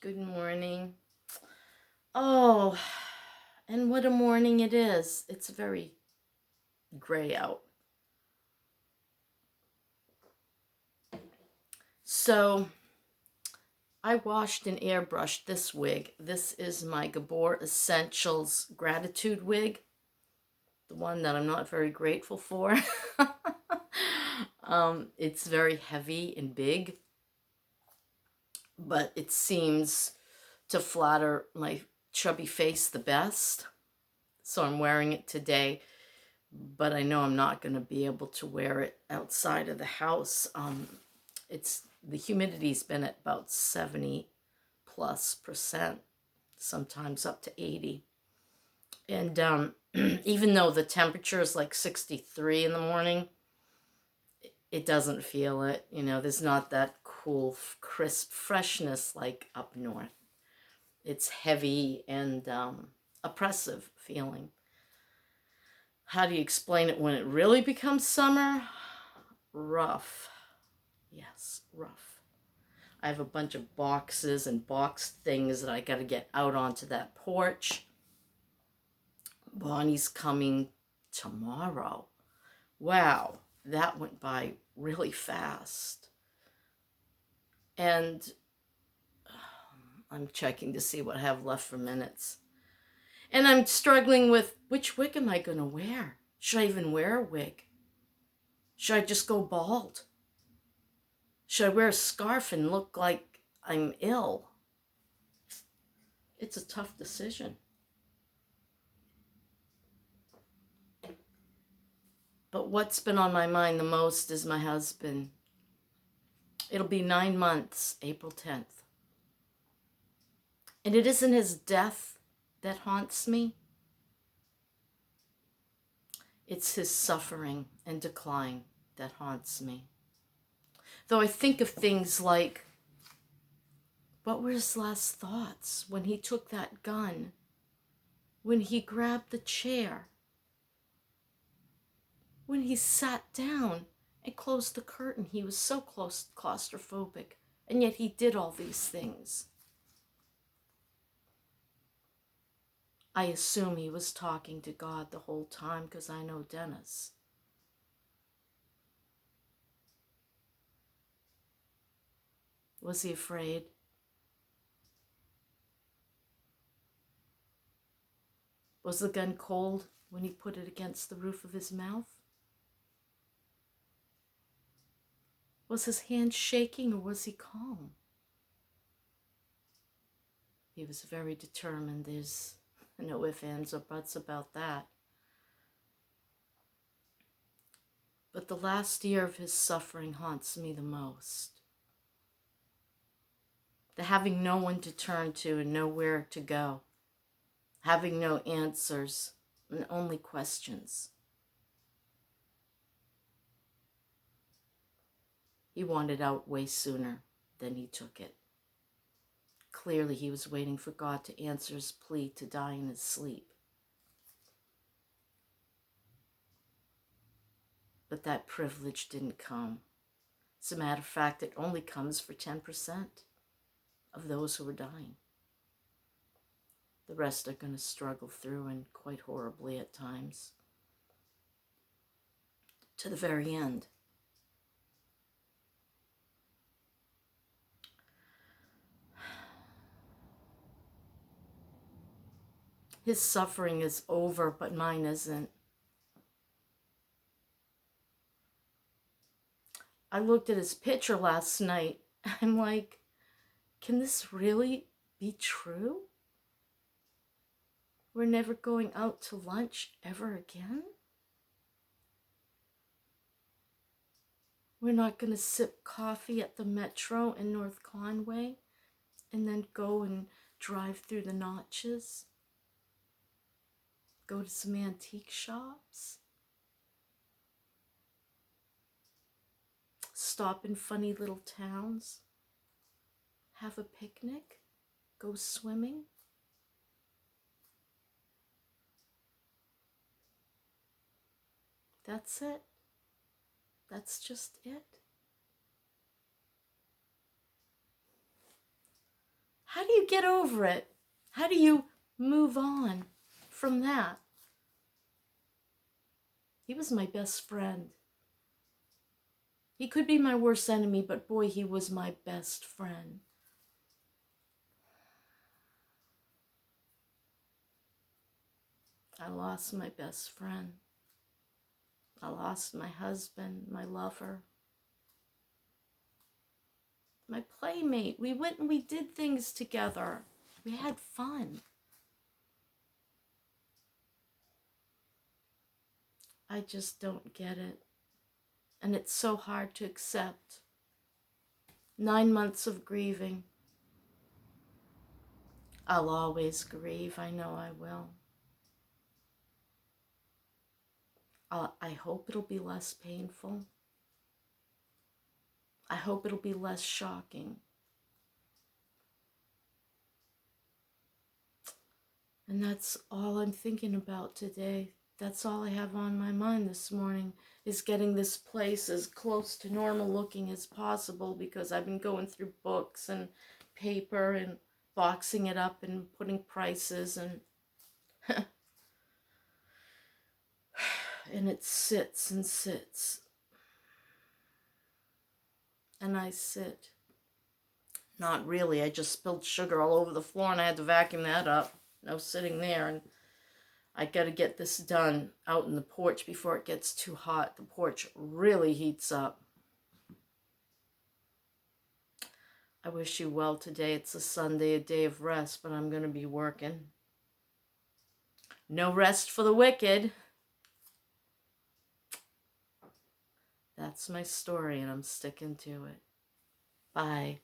Good morning. Oh, and what a morning it is. It's very gray out. So, I washed and airbrushed this wig. This is my Gabor Essentials Gratitude wig, the one that I'm not very grateful for. It's very heavy and big, but it seems to flatter my chubby face the best. So I'm wearing it today, but I know I'm not going to be able to wear it outside of the house. The humidity's been at about 70+%, sometimes up to 80. And even though the temperature is like 63 in the morning, it doesn't feel it. There's not that cool, crisp freshness like up north. It's heavy and oppressive feeling. How do you explain it when it really becomes summer? Rough. Yes, rough. I have a bunch of boxes and box things that I got to get out onto that porch. Bonnie's coming tomorrow. Wow, that went by really fast. And I'm checking to see what I have left for minutes. And I'm struggling with which wig am I going to wear? Should I even wear a wig? Should I just go bald? Should I wear a scarf and look like I'm ill? It's a tough decision. But what's been on my mind the most is my husband. It'll be 9 months, April 10th. And it isn't his death that haunts me. It's his suffering and decline that haunts me. Though I think of things like, what were his last thoughts when he took that gun? When he grabbed the chair? When he sat down and closed the curtain? He was so claustrophobic, and yet he did all these things. I assume he was talking to God the whole time because I know Dennis. Was he afraid? Was the gun cold when he put it against the roof of his mouth? Was his hand shaking or was he calm? He was very determined. There's no ifs, ands, or buts about that. But the last year of his suffering haunts me the most. The having no one to turn to and nowhere to go. Having no answers and only questions. He wanted out way sooner than he took it. Clearly he was waiting for God to answer his plea to die in his sleep. But that privilege didn't come. As a matter of fact, it only comes for 10% of those who are dying. The rest are going to struggle through, and quite horribly at times, to the very end. His suffering is over, but mine isn't. I looked at his picture last night. I'm like, can this really be true? We're never going out to lunch ever again? We're not going to sip coffee at the Metro in North Conway and then go and drive through the Notches? Go to some antique shops? Stop in funny little towns? Have a picnic? Go swimming? That's it. That's just it. How How do you get over it? How do you move on from that? He was my best friend. He could be my worst enemy, but boy, he was my best friend. I lost my best friend. I lost my husband, my lover, my playmate. We went and we did things together. We had fun. I just don't get it. And it's so hard to accept. 9 months of grieving. I'll always grieve. I know I will. I hope it'll be less painful. I hope it'll be less shocking. And that's all I'm thinking about today. That's all I have on my mind this morning, is getting this place as close to normal looking as possible, because I've been going through books and paper and boxing it up and putting prices and and it sits and sits. And I sit. Not really. I just spilled sugar all over the floor and I had to vacuum that up. No sitting there. And I got to get this done out in the porch before it gets too hot. The porch really heats up. I wish you well today. It's a Sunday, a day of rest, but I'm going to be working. No rest for the wicked. That's my story, and I'm sticking to it. Bye.